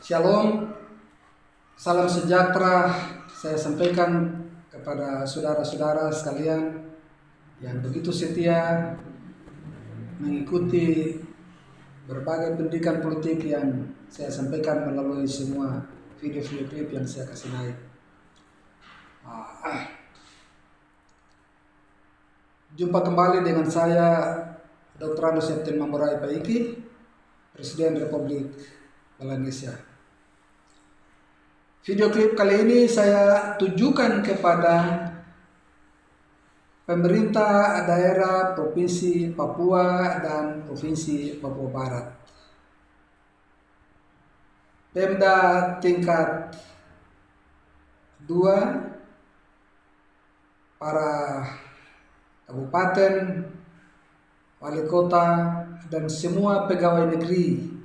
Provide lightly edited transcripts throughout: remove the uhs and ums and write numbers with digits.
Shalom, salam sejahtera saya sampaikan kepada saudara-saudara sekalian yang begitu setia mengikuti berbagai pendidikan politik yang saya sampaikan melalui semua video-video klip yang saya kasih naik. Jumpa kembali dengan saya Dr. Ando Septen Mamborai Paiki, Presiden Republik Malaysia. Video klip kali ini saya tujukan kepada pemerintah daerah Provinsi Papua dan Provinsi Papua Barat. Pemda tingkat 2, para kabupaten, wali kota, dan semua pegawai negeri,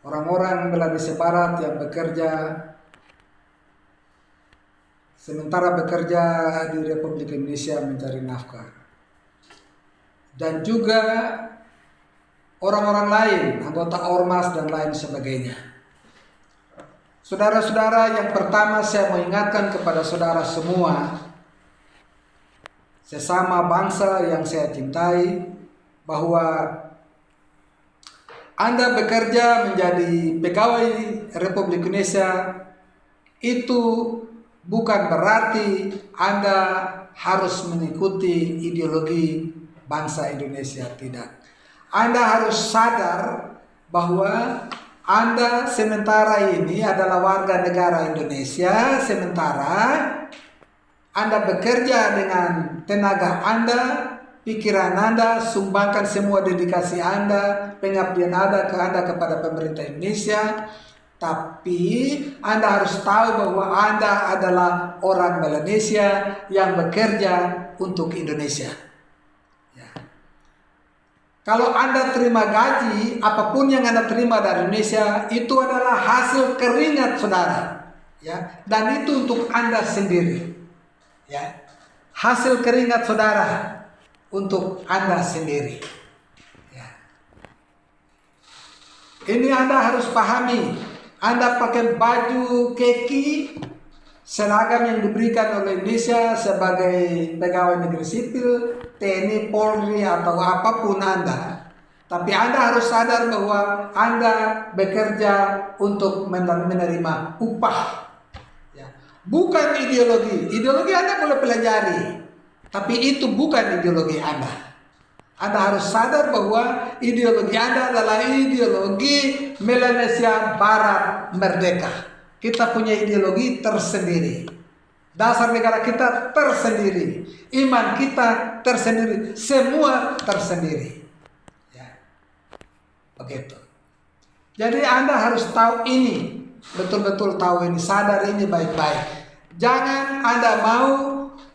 orang-orang Malaysia Barat yang sementara bekerja di Republik Indonesia mencari nafkah, dan juga orang-orang lain, anggota ormas dan lain sebagainya. Saudara-saudara, yang pertama saya mau ingatkan kepada saudara semua, sesama bangsa yang saya cintai, bahwa Anda bekerja menjadi pegawai Republik Indonesia itu bukan berarti Anda harus mengikuti ideologi bangsa Indonesia, tidak. Anda harus sadar bahwa Anda sementara ini adalah warga negara Indonesia, sementara Anda bekerja dengan tenaga Anda, pikiran Anda, sumbangkan semua dedikasi Anda, pengabdian Anda kepada pemerintah Indonesia. Tapi Anda harus tahu bahwa Anda adalah orang Malaysia yang bekerja untuk Indonesia. Ya. Kalau Anda terima gaji, apapun yang Anda terima dari Indonesia, itu adalah hasil keringat saudara. Ya. Dan itu untuk Anda sendiri. Ya. Hasil keringat saudara untuk Anda sendiri. Ya. Ini Anda harus pahami. Anda pakai baju keki seragam yang diberikan oleh Indonesia sebagai pegawai negeri sipil, TNI, Polri, atau apapun Anda. Tapi Anda harus sadar bahwa Anda bekerja untuk menerima upah. Ya. Bukan ideologi. Ideologi Anda boleh pelajari, tapi itu bukan ideologi Anda. Anda harus sadar bahwa ideologi Anda adalah ideologi Malaysia Barat merdeka. Kita punya ideologi tersendiri. Dasar negara kita tersendiri. Iman kita tersendiri. Semua tersendiri. Ya. Begitu. Jadi Anda harus tahu ini. Betul-betul tahu ini. Sadar ini baik-baik. Jangan Anda mau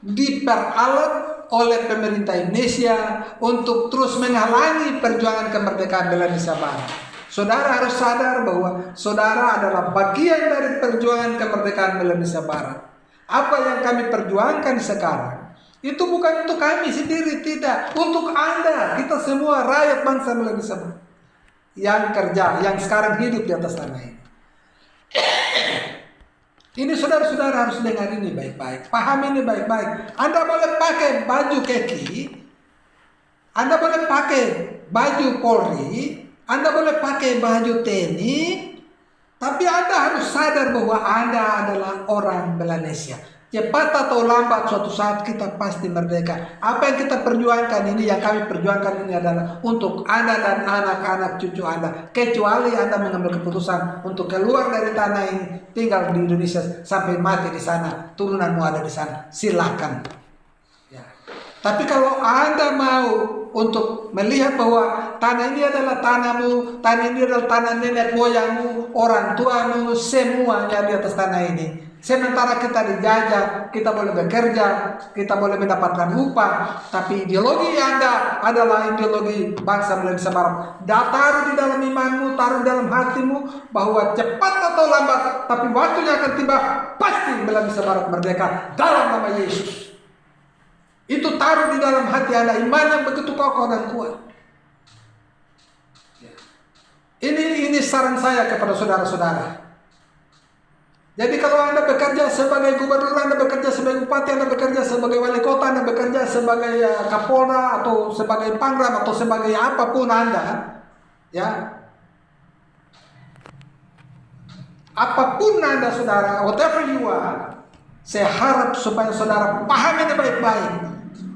diperalat oleh pemerintah Indonesia untuk terus menghalangi perjuangan kemerdekaan Malaysia Barat. Saudara harus sadar bahwa saudara adalah bagian dari perjuangan kemerdekaan Malaysia Barat. Apa yang kami perjuangkan sekarang itu bukan untuk kami sendiri, tidak. Untuk Anda, kita semua rakyat bangsa Malaysia Barat yang kerja, yang sekarang hidup di atas tanah ini. Ini saudara-saudara harus dengar ini baik-baik. Paham ini baik-baik. Anda boleh pakai baju keki, Anda boleh pakai baju Polri, Anda boleh pakai baju TNI, tapi Anda harus sadar bahwa Anda adalah orang Malaysia. Cepat atau lambat suatu saat kita pasti merdeka. Apa yang kita perjuangkan ini, yang kami perjuangkan ini adalah untuk Anda dan anak-anak cucu Anda. Kecuali Anda mengambil keputusan untuk keluar dari tanah ini, tinggal di Indonesia sampai mati di sana, turunanmu ada di sana, silakan. Ya. Tapi kalau Anda mau untuk melihat bahwa tanah ini adalah tanahmu, tanah ini adalah tanah nenek moyangmu, orang tuamu, semuanya di atas tanah ini. Sementara kita dijajah, kita boleh bekerja, kita boleh mendapatkan upah, tapi ideologi Anda adalah ideologi bangsa Malaysia Barat. Taruh di dalam imanmu, taruh di dalam hatimu bahwa cepat atau lambat, tapi waktunya akan tiba, pasti Malaysia Barat merdeka dalam nama Yesus. Itu taruh di dalam hati Anda, iman yang begitu kokoh dan kuat. Ini saran saya kepada saudara-saudara. Jadi kalau Anda bekerja sebagai gubernur, Anda bekerja sebagai bupati, Anda bekerja sebagai wali kota, Anda bekerja sebagai kapolda atau sebagai pangdam atau sebagai apapun Anda, ya, apapun Anda saudara, whatever you are, saya harap supaya saudara paham ini baik-baik.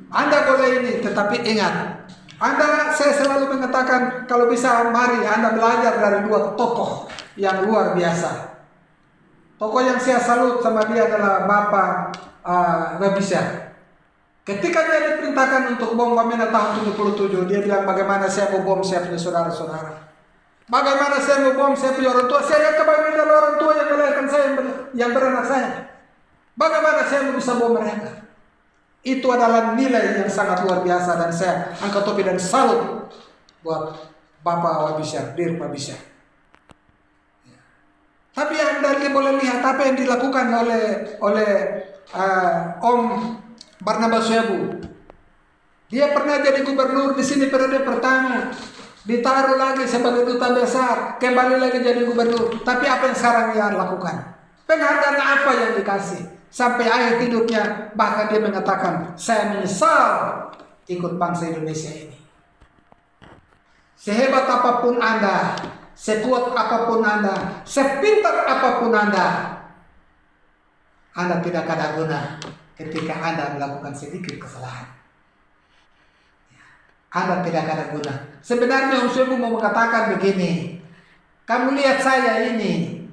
Anda boleh ini, tetapi ingat, saya selalu mengatakan kalau bisa mari Anda belajar dari dua tokoh yang luar biasa. Tokoh yang saya salut sama dia adalah Bapak Webisha. Ketika dia diperintahkan untuk bom Wamena tahun 77, dia bilang bagaimana saya mau bom saya punya saudara-saudara. Bagaimana saya mau bom saya punya orang tua. Saya lihat kebanyakan orang tua yang melahirkan saya, yang beranak saya. Bagaimana saya mau bisa bom mereka. Itu adalah nilai yang sangat luar biasa dan saya angkat topi dan salut buat Bapak Webisha, Dir Webisha. Tapi Anda boleh lihat apa yang dilakukan oleh Om Barnabas Webu. Dia pernah jadi gubernur di sini periode pertama, ditaruh lagi sebagai duta besar, kembali lagi jadi gubernur. Tapi apa yang sekarang dia lakukan? Penghargaan apa yang dikasih? Sampai akhir hidupnya bahkan dia mengatakan, saya menyesal ikut bangsa Indonesia ini. Sehebat apapun Anda, sekuat apapun Anda, sepintar apapun Anda tidak ada guna ketika Anda melakukan sedikit kesalahan. Anda tidak ada guna. Sebenarnya Om Webu mau mengatakan begini, kamu lihat saya ini,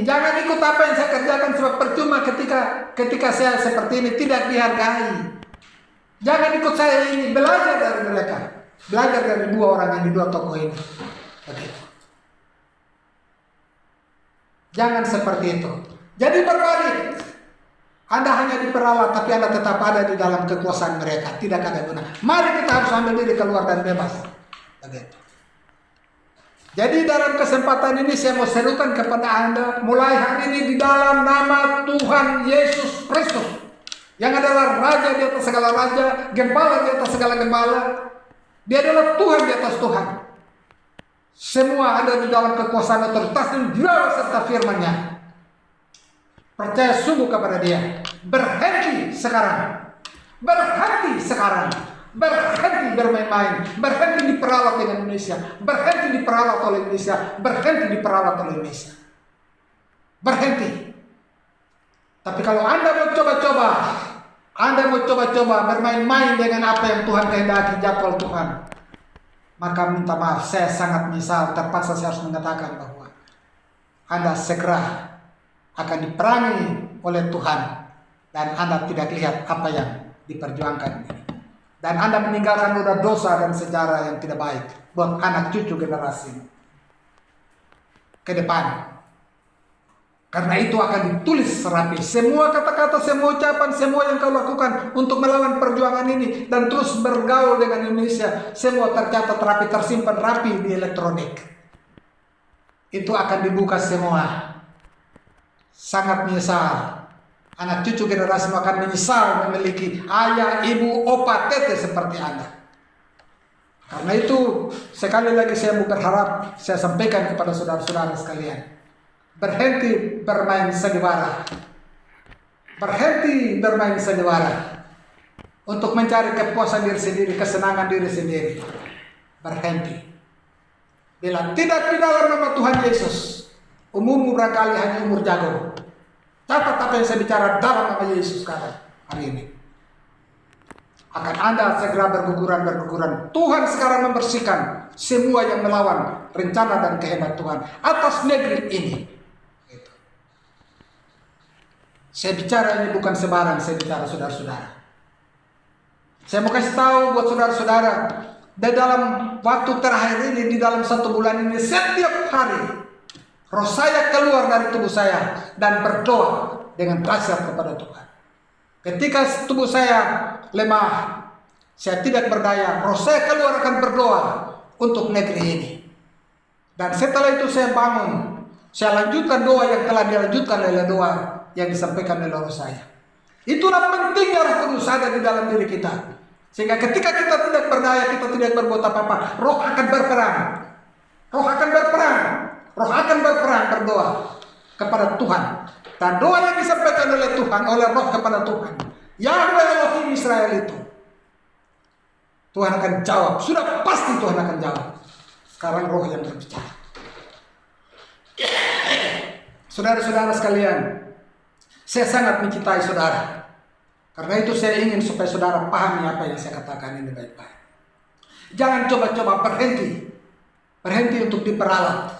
jangan ikut apa yang saya kerjakan sebab percuma ketika saya seperti ini tidak dihargai. Jangan ikut saya ini, belajar dari mereka. Belajar dari dua orang ini, dua tokoh ini. Begitu. Jangan seperti itu. Jadi berbalik. Anda hanya diperalat, tapi Anda tetap ada di dalam kekuasaan mereka. Tidak ada guna. Mari kita harus ambil diri keluar dan bebas. Begitu. Jadi dalam kesempatan ini saya mau serukan kepada Anda, mulai hari ini di dalam nama Tuhan Yesus Kristus, yang adalah Raja di atas segala Raja, Gembala di atas segala Gembala. Dia adalah Tuhan di atas Tuhan. Semua ada di dalam kekuasaan otoritas dan jawab serta firman-Nya. Percaya sungguh kepada Dia. Berhenti sekarang. Berhenti sekarang. Berhenti bermain-main. Berhenti diperalat dengan Indonesia. Berhenti diperalat oleh Indonesia. Berhenti diperalat oleh Indonesia. Berhenti. Tapi kalau Anda mau coba-coba, Anda mau coba-coba bermain-main dengan apa yang Tuhan kehendaki, jadwal Tuhan, maka minta maaf, saya sangat menyesal, terpaksa saya harus mengatakan bahwa Anda segera akan diperangi oleh Tuhan dan Anda tidak lihat apa yang diperjuangkan ini. Dan Anda meninggalkan noda dosa dan sejarah yang tidak baik buat anak cucu generasi ke depan. Karena itu akan ditulis rapi. Semua kata-kata, semua ucapan, semua yang kau lakukan untuk melawan perjuangan ini dan terus bergaul dengan Indonesia, semua tercatat rapi, tersimpan rapi di elektronik. Itu akan dibuka semua. Sangat menyesal. Anak cucu generasi akan menyesal memiliki ayah, ibu, opa, tete seperti Anda. Karena itu sekali lagi saya mau berharap, saya sampaikan kepada saudara-saudara sekalian. Berhenti bermain sandiwara. Berhenti bermain sandiwara untuk mencari kepuasan diri sendiri, kesenangan diri sendiri. Berhenti. Bilang tidak di dalam nama Tuhan Yesus. Umummu barangkali hanya umur jagung. Catat apa yang saya bicara dalam nama Yesus sekarang hari ini. Akan Anda segera berguguran. Tuhan sekarang membersihkan semua yang melawan rencana dan kehendak Tuhan atas negeri ini. Saya bicara ini bukan sembarang, saya bicara saudara-saudara. Saya mau kasih tahu buat saudara-saudara, di dalam waktu terakhir ini, di dalam 1 bulan ini, setiap hari roh saya keluar dari tubuh saya dan berdoa dengan dahsyat kepada Tuhan. Ketika tubuh saya lemah, saya tidak berdaya, roh saya keluar akan berdoa untuk negeri ini. Dan setelah itu saya bangun, saya lanjutkan doa yang telah dilanjutkan oleh doa yang disampaikan oleh roh saya. Itulah pentingnya Roh Kudus ada di dalam diri kita. Sehingga ketika kita tidak berdaya, kita tidak berbuat apa-apa, roh akan berperang. Roh akan berperang. Roh akan berperang berdoa kepada Tuhan. Dan doa yang disampaikan oleh Tuhan, oleh roh kepada Tuhan, Yahweh Elohim Israel itu, Tuhan akan jawab. Sudah pasti Tuhan akan jawab. Sekarang roh yang berbicara. Saudara-saudara sekalian, saya sangat mencintai saudara. Karena itu saya ingin supaya saudara pahami apa yang saya katakan ini baik-baik. Jangan coba-coba berhenti untuk diperalat.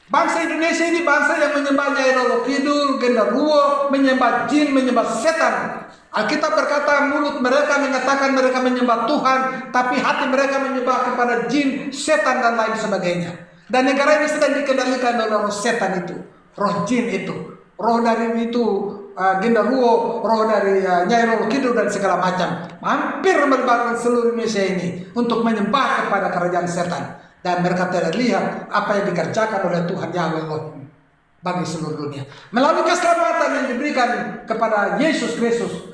Bangsa Indonesia ini bangsa yang menyembah Nyai Roro Kidul, genderuwo, menyembah jin, menyembah setan. Alkitab berkata mulut mereka mengatakan mereka menyembah Tuhan, tapi hati mereka menyembah kepada jin, setan dan lain sebagainya. Dan negara ini sedang dikendalikan oleh roh setan itu, roh jin itu, roh dari itu genderuwo, roh dari Nyai Roro Kidul dan segala macam. Hampir melibatkan seluruh Indonesia ini untuk menyembah kepada kerajaan setan. Dan mereka tidak lihat apa yang dikerjakan oleh Tuhan Yahweh Elohim bagi seluruh dunia. Melalui keselamatan yang diberikan kepada Yesus Kristus,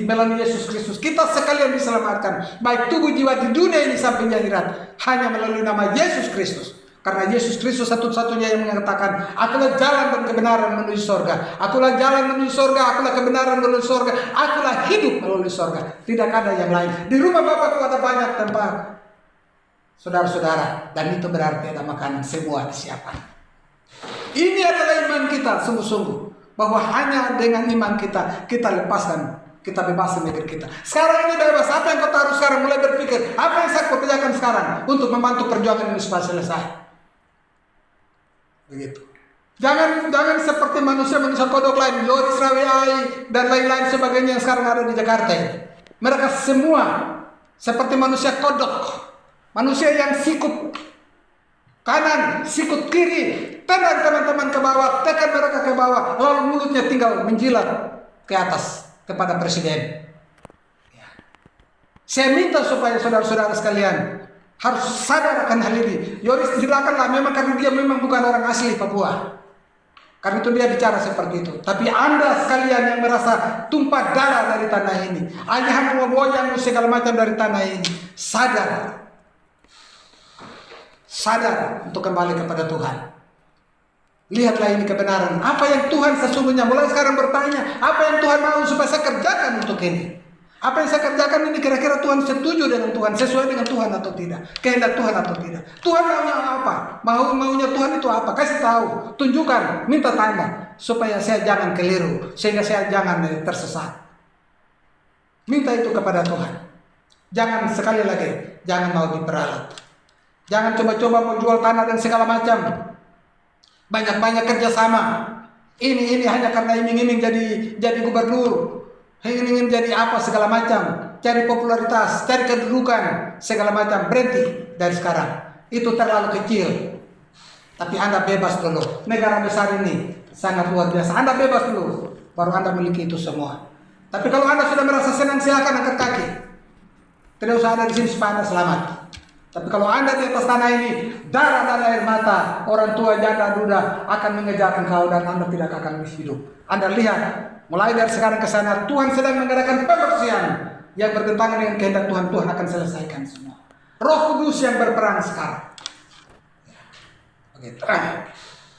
melalui Yesus Kristus kita sekalian diselamatkan, baik tubuh jiwa di dunia ini sampai di akhirat, hanya melalui nama Yesus Kristus. Karena Yesus Kristus satu-satunya yang mengatakan, akulah jalan dan kebenaran menuju surga. Akulah jalan menuju surga, akulah kebenaran menuju surga, akulah hidup menuju surga. Tidak ada yang lain. Di rumah Bapa ada banyak tempat, saudara-saudara, dan itu berarti ada makanan semua disiapkan. Ini adalah iman kita sungguh-sungguh, bahwa hanya dengan iman kita lepaskan, kita bebaskan negeri kita. Sekarang ini bebas. Apa yang kita harus sekarang mulai berpikir? Apa yang saya kerjakan sekarang untuk membantu perjuangan ini supaya selesai? Begitu. Jangan seperti manusia kodok lain, Loris Rawiai dan lain-lain sebagainya yang sekarang ada di Jakarta ini. Mereka semua seperti manusia kodok. Manusia yang sikut kanan, sikut kiri, tekan teman-teman ke bawah, tekan mereka ke bawah, lalu mulutnya tinggal menjilat ke atas kepada presiden. Ya. Saya minta supaya saudara-saudara sekalian harus sadar akan hal ini. Yoris silakanlah, memang karena dia memang bukan orang asli Papua. Karena itu dia bicara seperti itu. Tapi Anda sekalian yang merasa tumpah darah dari tanah ini, ayahan moyang segala macam dari tanah ini, sadar untuk kembali kepada Tuhan. Lihatlah ini kebenaran. Apa yang Tuhan sesungguhnya, mulai sekarang bertanya, apa yang Tuhan mau supaya saya kerjakan untuk ini? Apa yang saya kerjakan ini kira-kira Tuhan setuju dengan Tuhan, sesuai dengan Tuhan atau tidak? Kehendak Tuhan atau tidak? Tuhan maunya apa? Maunya Tuhan itu apa? Kasih tahu, tunjukkan, minta tanda, supaya saya jangan keliru, sehingga saya jangan tersesat. Minta itu kepada Tuhan. Jangan sekali lagi, jangan mau diperalat. Jangan coba-coba mau jual tanah dan segala macam. Banyak-banyak kerjasama. Ini hanya karena iming-iming jadi gubernur. Ingin jadi apa segala macam. Cari popularitas, cari kedudukan, segala macam. Berhenti dari sekarang. Itu terlalu kecil. Tapi Anda bebas dulu. Negara besar ini sangat luar biasa. Anda bebas dulu, baru Anda miliki itu semua. Tapi kalau Anda sudah merasa senang, silakan angkat kaki. Tidak usah ada di sini supaya Anda selamat. Tapi kalau Anda di atas tanah ini, darah dan air mata, orang tua, janda, duda akan mengejar engkau dan Anda tidak akan hidup. Anda lihat, mulai dari sekarang ke sana, Tuhan sedang mengadakan pembersihan yang bertentangan dengan kehendak Tuhan. Tuhan akan selesaikan semua. Roh Kudus yang berperang sekarang. Begitu.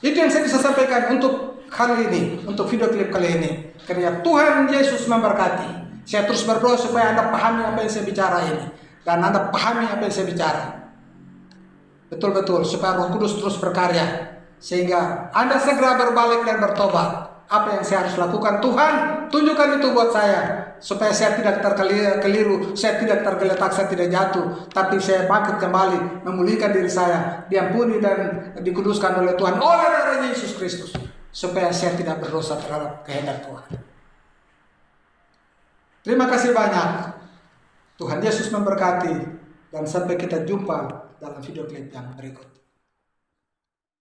Itu yang saya bisa sampaikan untuk kali ini, untuk video klip kali ini. Karena Tuhan Yesus memberkati. Saya terus berdoa supaya Anda pahami apa yang saya bicara ini. Dan Anda pahami apa yang saya bicara. Betul-betul, supaya Roh Kudus terus berkarya. Sehingga Anda segera berbalik dan bertobat. Apa yang saya harus lakukan? Tuhan, tunjukkan itu buat saya. Supaya saya tidak terkeliru, saya tidak tergeletak, saya tidak jatuh. Tapi saya bangkit kembali, memulihkan diri saya. Diampuni dan dikuduskan oleh Tuhan, oleh darah Yesus Kristus. Supaya saya tidak berdosa terhadap kehendak Tuhan. Terima kasih banyak. Tuhan Yesus memberkati, dan sampai kita jumpa dalam video klip yang berikut.